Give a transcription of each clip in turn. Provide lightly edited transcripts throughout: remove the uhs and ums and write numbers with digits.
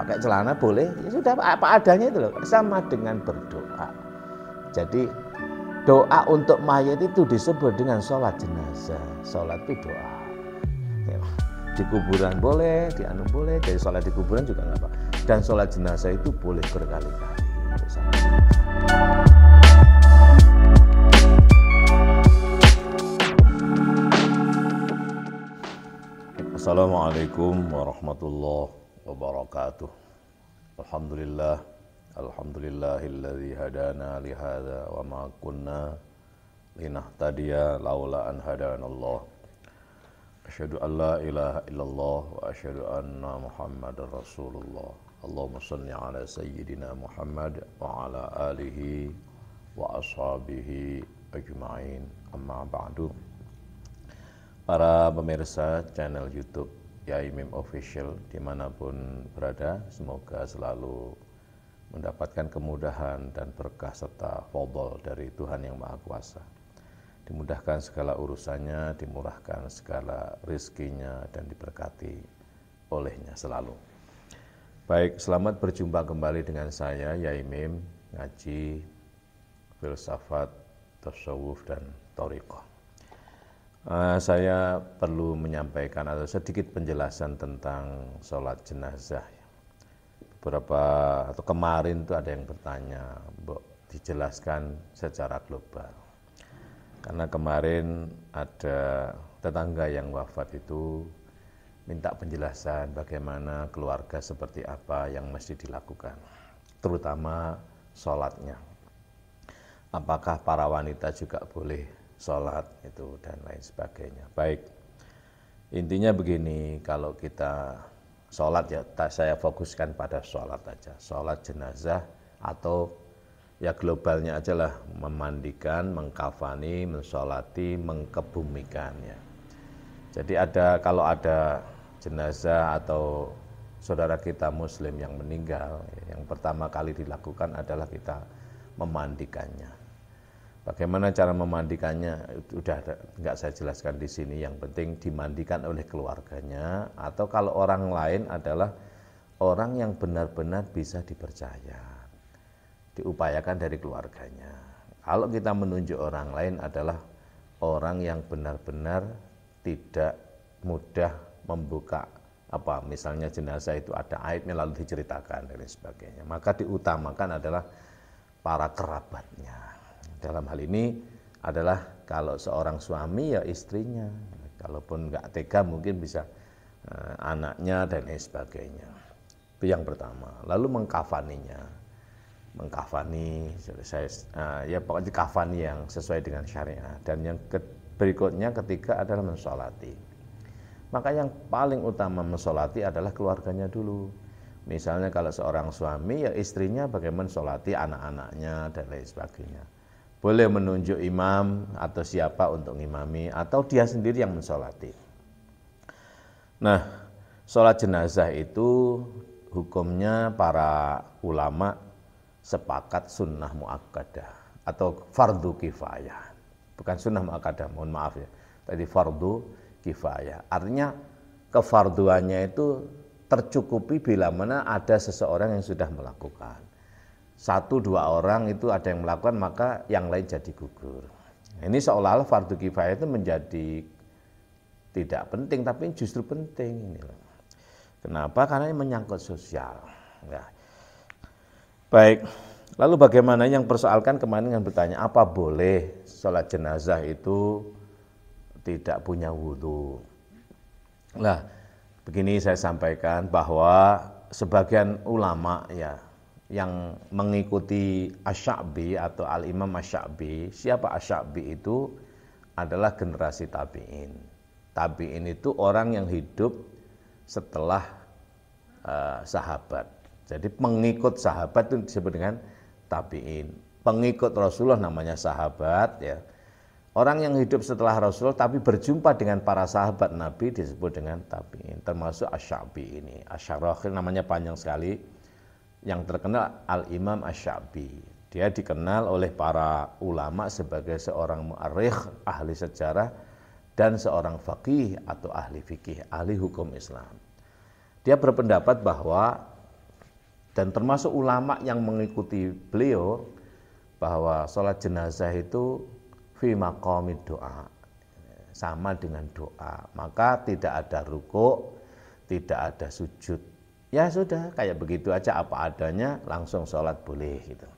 pakai celana boleh, ya sudah apa adanya itu loh, sama dengan berdoa. Jadi doa untuk mayat itu disebut dengan sholat jenazah. Sholat itu doa. Ya, di kuburan boleh, di anu boleh, dari sholat di kuburan juga nggak apa. Dan sholat jenazah itu boleh berkali-kali. Assalamualaikum warahmatullahi wabarakatuh. Alhamdulillah, alhamdulillahilladzi hadana li hadza wa ma kunna linahtadiya laula an hadanallah. Asyhadu an la ilaha illallah wa asyhadu anna Muhammadar Rasulullah. Allahumma shalli ala sayyidina Muhammad wa ala alihi wa ashabihi ajma'in. Amma ba'du. Para pemirsa channel YouTube Yai Mim Official dimanapun berada, semoga selalu mendapatkan kemudahan dan berkah serta fadhol dari Tuhan Yang Maha Kuasa. Dimudahkan segala urusannya, dimurahkan segala rizkinya, dan diberkati olehnya selalu. Baik, selamat berjumpa kembali dengan saya Yai Mim, ngaji filsafat, tasawuf, dan thariqah. Saya perlu menyampaikan atau sedikit penjelasan tentang sholat jenazah. Beberapa atau kemarin itu ada yang bertanya, dijelaskan secara global. Karena kemarin ada tetangga yang wafat itu minta penjelasan bagaimana keluarga seperti apa yang mesti dilakukan, terutama sholatnya. Apakah para wanita juga boleh sholat itu dan lain sebagainya. Baik, intinya begini, kalau kita sholat ya saya fokuskan pada sholat aja, sholat jenazah atau ya globalnya aja lah, memandikan, mengkafani, mensholati, mengkebumikan ya. Jadi kalau ada jenazah atau saudara kita muslim yang meninggal, yang pertama kali dilakukan adalah kita memandikannya. Bagaimana cara memandikannya udah nggak saya jelaskan di sini. Yang penting dimandikan oleh keluarganya, atau kalau orang lain adalah orang yang benar-benar bisa dipercaya, diupayakan dari keluarganya. Kalau kita menunjuk orang lain adalah orang yang benar-benar tidak mudah membuka misalnya jenazah itu ada aibnya lalu diceritakan dan sebagainya, maka diutamakan adalah para kerabatnya. Dalam hal ini adalah kalau seorang suami ya istrinya, kalaupun nggak tega mungkin bisa anaknya dan lain sebagainya. Itu yang pertama. Lalu mengkafaninya, ya pokoknya kafani yang sesuai dengan syariat. Dan yang berikutnya ketiga adalah mensolati. Maka yang paling utama mensolati adalah keluarganya dulu. Misalnya kalau seorang suami ya istrinya bagaimana mensolati anak-anaknya dan lain sebagainya. Boleh menunjuk imam atau siapa untuk ngimami, atau dia sendiri yang mensolati. Nah, sholat jenazah itu hukumnya para ulama sepakat sunnah muakkadah atau fardu kifayah. Bukan sunnah muakkadah, mohon maaf ya. Tadi fardu kifayah. Artinya kefarduannya itu tercukupi bila mana ada seseorang yang sudah melakukan. 1-2 orang itu ada yang melakukan, maka yang lain jadi gugur. Ini seolah-olah fardu kifayah itu menjadi tidak penting, tapi justru penting. Kenapa? Karena ini menyangkut sosial. Ya. Baik, lalu bagaimana yang persoalkan kemarin yang bertanya, apa boleh sholat jenazah itu tidak punya wudhu? Nah, begini saya sampaikan bahwa sebagian ulama ya yang mengikuti Asy-Sya'bi atau Al-Imam Asy-Sya'bi. Siapa Asy-Sya'bi itu? Adalah generasi tabi'in. Tabi'in itu orang yang hidup setelah sahabat. Jadi pengikut sahabat itu disebut dengan tabi'in. Pengikut Rasulullah namanya sahabat ya. Orang yang hidup setelah Rasulullah tapi berjumpa dengan para sahabat Nabi disebut dengan tabi'in. Termasuk Asy-Sya'bi ini. Asy-Syarakhil namanya panjang sekali. Yang terkenal Al-Imam Asy-Sya'bi. Dia dikenal oleh para ulama sebagai seorang mu'arrikh, ahli sejarah, dan seorang faqih atau ahli fikih, ahli hukum Islam. Dia berpendapat bahwa Dan termasuk ulama yang mengikuti beliau bahwa sholat jenazah itu fi maqamid doa, sama dengan doa. Maka tidak ada rukuk, tidak ada sujud. Ya sudah, kayak begitu aja apa adanya, langsung sholat boleh gitu.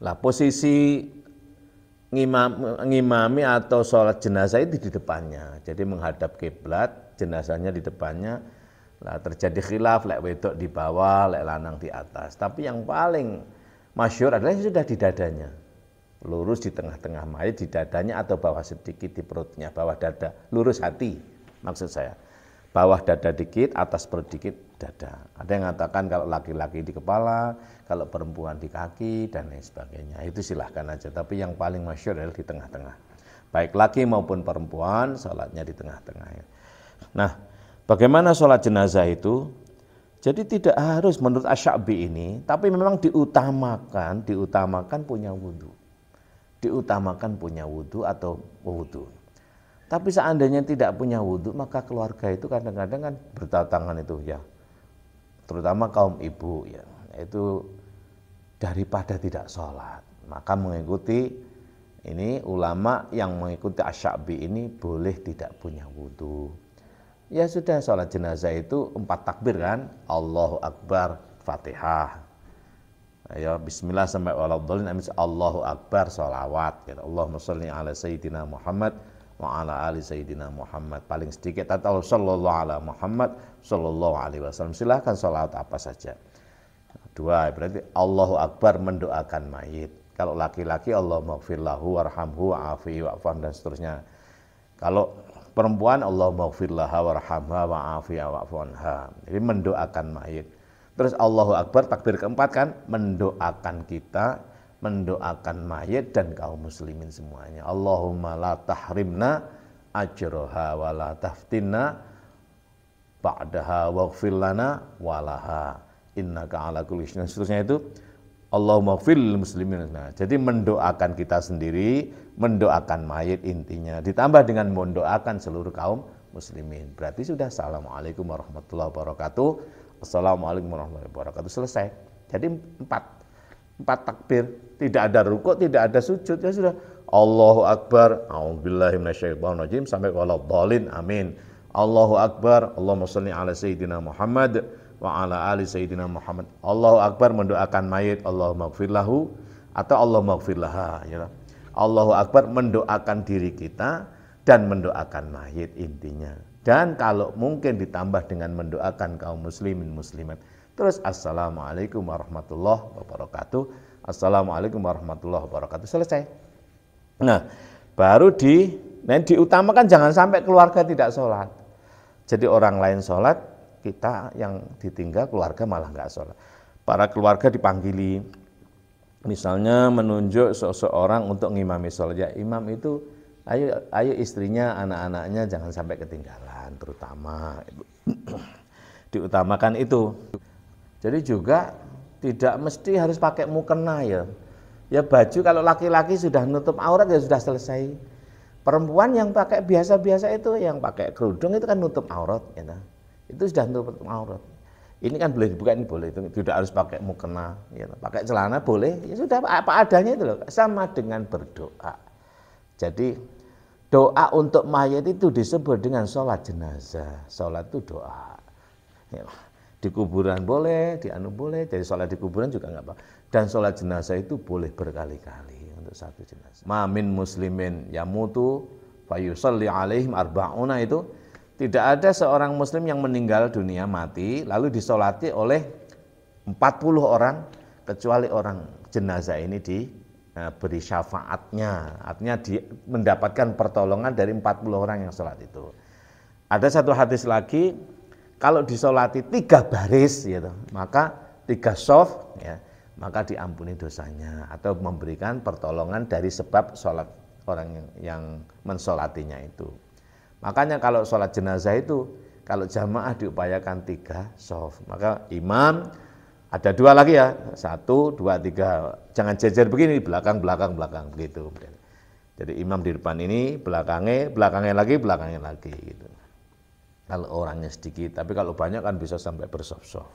Lah posisi ngimami atau sholat jenazah itu di depannya. Jadi menghadap kiblat, jenazahnya di depannya. Lah terjadi khilaf, lek wedok di bawah, lek lanang di atas. Tapi yang paling masyhur adalah yang sudah di dadanya. Lurus di tengah-tengah mayit, di dadanya atau bawah sedikit di perutnya, bawah dada, lurus hati maksud saya. Bawah dada dikit, atas perut dikit, dada. Ada yang mengatakan kalau laki-laki di kepala, kalau perempuan di kaki, dan lain sebagainya. Itu silahkan aja, tapi yang paling masyhur adalah di tengah-tengah. Baik laki maupun perempuan, sholatnya di tengah-tengah. Nah, bagaimana sholat jenazah itu? Jadi tidak harus menurut Asy-Sya'bi ini, tapi memang diutamakan punya wudhu. Diutamakan punya wudhu atau wudhu. Tapi seandainya tidak punya wudhu, maka keluarga itu kadang-kadang kan berdatangan itu ya, terutama kaum ibu ya, itu daripada tidak sholat, maka mengikuti ini ulama yang mengikuti Asy-Sya'bi ini boleh tidak punya wudhu. Ya sudah, sholat jenazah itu 4 takbir kan, Allahu Akbar, Fatihah, ya Bismillah sampai waladhdallin, Allahu Akbar, sholawat, ya, Allahumma sholli ala Sayyidina Muhammad wa ala ali Sayyidina Muhammad, paling sedikit atau sallallahu ala Muhammad sallallahu alaihi wasallam, silahkan sholawat apa saja. 2 berarti Allahu Akbar mendoakan mayit. Kalau laki-laki Allahumma ighfir lahu warhamhu wa'afihi wa'fu dan seterusnya. Kalau perempuan Allahumma ighfir laha warhamha wa'afiha wa'fu anha. Jadi mendoakan mayit. Terus Allahu Akbar takbir keempat kan mendoakan kita, mendoakan mayit dan kaum muslimin semuanya. Allahumma la tahrimna ajroha wa la taftinna ba'daha waghfir lana walaha innaka ala kulli syai'in. Seterusnya itu Allahumma fil muslimin. Nah, jadi mendoakan kita sendiri, mendoakan mayit intinya, ditambah dengan mendoakan seluruh kaum muslimin. Berarti sudah Assalamualaikum warahmatullahi wabarakatuh, Assalamualaikum warahmatullahi wabarakatuh, selesai. Jadi 4 takbir, tidak ada rukuk, tidak ada sujud, ya sudah. Allahu Akbar, a'udzubillahi minasyaitonirrajim sampai waladhdallin, amin. Allahu Akbar, Allahumma shalli ala Sayyidina Muhammad wa ala ali Sayyidina Muhammad. Allahu Akbar mendoakan mayit, Allahumma ighfir lahu atau Allahumma ighfir laha, ya. Allahu Akbar mendoakan diri kita dan mendoakan mayit intinya. Dan kalau mungkin ditambah dengan mendoakan kaum muslimin muslimat. Terus Assalamualaikum warahmatullahi wabarakatuh, Assalamualaikum warahmatullahi wabarakatuh, selesai. Nah, baru diutamakan jangan sampai keluarga tidak sholat. Jadi orang lain sholat, kita yang ditinggal keluarga malah nggak sholat. Para keluarga dipanggili, misalnya menunjuk seseorang untuk ngimami sholat. Ya imam itu, ayo istrinya, anak-anaknya jangan sampai ketinggalan, terutama diutamakan itu. Jadi juga tidak mesti harus pakai mukena ya. Ya baju kalau laki-laki sudah nutup aurat ya sudah selesai. Perempuan yang pakai biasa-biasa itu, yang pakai kerudung itu kan nutup aurat, ya. Itu sudah nutup aurat. Ini kan boleh dibuka, ini boleh, itu tidak harus pakai mukena, ya. Pakai celana boleh, ya sudah apa adanya itu loh. Sama dengan berdoa. Jadi doa untuk mayit itu disebut dengan sholat jenazah. Sholat itu doa. Ya. Di kuburan boleh, di anu boleh, jadi sholat di kuburan juga nggak apa. Dan sholat jenazah itu boleh berkali-kali untuk satu jenazah. Ma min muslimin yamutu fayusalli alaihim arba'una, itu tidak ada seorang muslim yang meninggal dunia mati lalu disolati oleh 40 orang kecuali orang jenazah ini diberi syafaatnya, artinya mendapatkan pertolongan dari 40 orang yang sholat itu. Ada satu hadis lagi, kalau disolati 3 baris gitu, maka 3 shaf ya, maka diampuni dosanya atau memberikan pertolongan dari sebab sholat orang yang mensolatinya itu. Makanya kalau sholat jenazah itu, kalau jamaah diupayakan 3 shaf, maka imam ada 2 lagi ya, 1, 2, 3, jangan jejer begini, belakang begitu. Jadi imam di depan ini, belakangnya lagi gitu. Kalau orangnya sedikit, tapi kalau banyak kan bisa sampai bersaf-saf.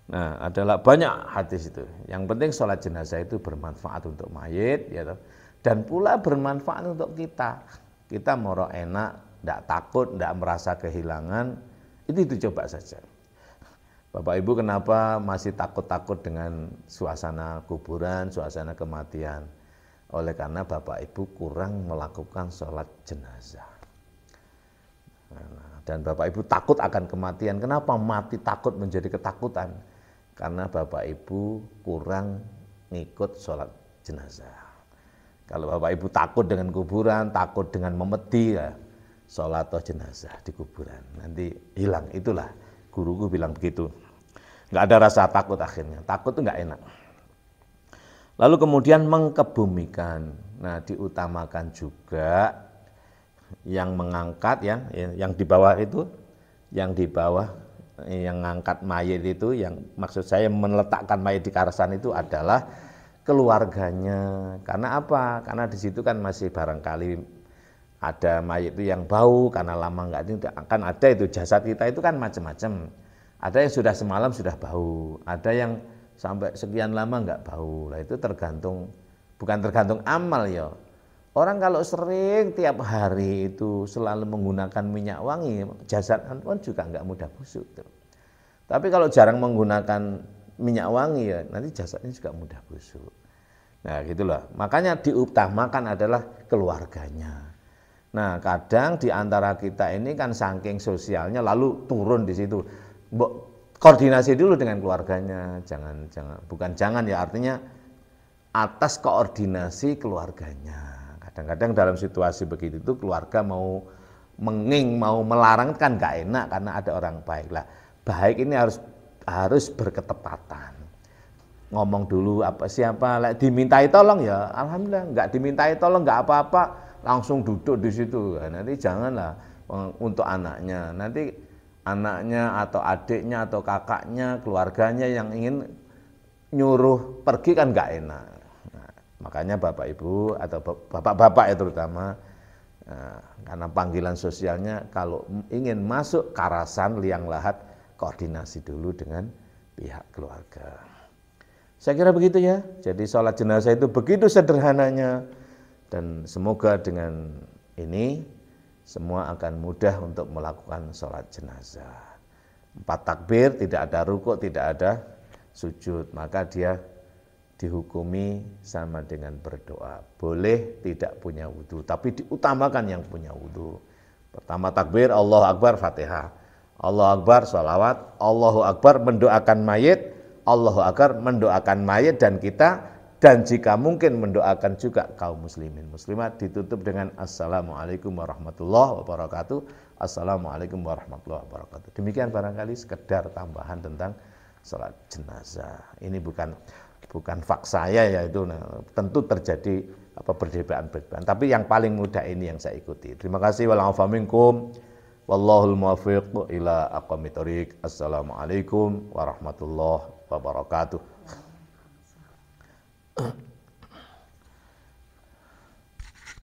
Nah, adalah banyak hadis itu. Yang penting sholat jenazah itu bermanfaat untuk mayit, ya, dan pula bermanfaat untuk kita. Kita moro enak, tidak takut, tidak merasa kehilangan, itu coba saja. Bapak Ibu kenapa masih takut-takut dengan suasana kuburan, suasana kematian? Oleh karena Bapak Ibu kurang melakukan sholat jenazah. Dan Bapak Ibu takut akan kematian. Kenapa mati takut menjadi ketakutan? Karena Bapak Ibu kurang ngikut sholat jenazah. Kalau Bapak Ibu takut dengan kuburan, takut dengan memedi, ya, sholat jenazah di kuburan. Nanti hilang, itulah. Guruku bilang begitu. Nggak ada rasa takut akhirnya. Takut itu nggak enak. Lalu kemudian mengkebumikan. Nah, diutamakan juga yang mengangkat, ya, yang di bawah itu, yang di bawah, yang ngangkat mayit itu, yang maksud saya meletakkan mayit di karasan itu adalah keluarganya. Karena apa? Karena di situ kan masih barangkali ada mayit itu yang bau karena lama enggak, itu akan ada itu jasad kita itu kan macam-macam. Ada yang sudah semalam sudah bau, ada yang sampai sekian lama enggak bau. Lah itu tergantung, bukan tergantung amal ya. Orang kalau sering tiap hari itu selalu menggunakan minyak wangi, jasad pun juga enggak mudah busuk. Tapi kalau jarang menggunakan minyak wangi ya nanti jasadnya juga mudah busuk. Nah gitulah. Makanya diutamakan adalah keluarganya. Nah kadang di antara kita ini kan saking sosialnya lalu turun di situ. Koordinasi dulu dengan keluarganya, jangan ya, artinya atas koordinasi keluarganya. Kadang-kadang dalam situasi begitu itu keluarga mau mau melarang kan nggak enak karena ada orang baik lah. Baik ini harus berketepatan. Ngomong dulu siapa, dimintai tolong ya, alhamdulillah. Nggak dimintai tolong nggak apa-apa, langsung duduk di situ. Nanti janganlah untuk anaknya. Nanti anaknya atau adiknya atau kakaknya, keluarganya yang ingin nyuruh pergi kan nggak enak. Nah, makanya Bapak Ibu atau bapak-bapak ya terutama, karena panggilan sosialnya kalau ingin masuk karasan liang lahat, koordinasi dulu dengan pihak keluarga. Saya kira begitu ya. Jadi sholat jenazah itu begitu sederhananya, dan semoga dengan ini semua akan mudah untuk melakukan sholat jenazah. 4 takbir, tidak ada rukuk, tidak ada sujud, maka dia dihukumi sama dengan berdoa. Boleh tidak punya wudu, tapi diutamakan yang punya wudu. Pertama takbir, Allahu Akbar, Fatihah. Allahu Akbar, sholawat. Allahu Akbar, mendoakan mayit. Allahu Akbar, mendoakan mayit dan kita. Dan jika mungkin mendoakan juga kaum muslimin muslimat, ditutup dengan Assalamualaikum warahmatullahi wabarakatuh. Assalamualaikum warahmatullahi wabarakatuh. Demikian barangkali sekedar tambahan tentang sholat jenazah. Ini bukan fak saya ya, itu tentu terjadi perbedaan-perbedaan. Tapi yang paling mudah ini yang saya ikuti. Terima kasih. Wa'alaikum minkum. Wallahul muwaffiq ila aqwamit thoriq. Assalamualaikum warahmatullahi wabarakatuh.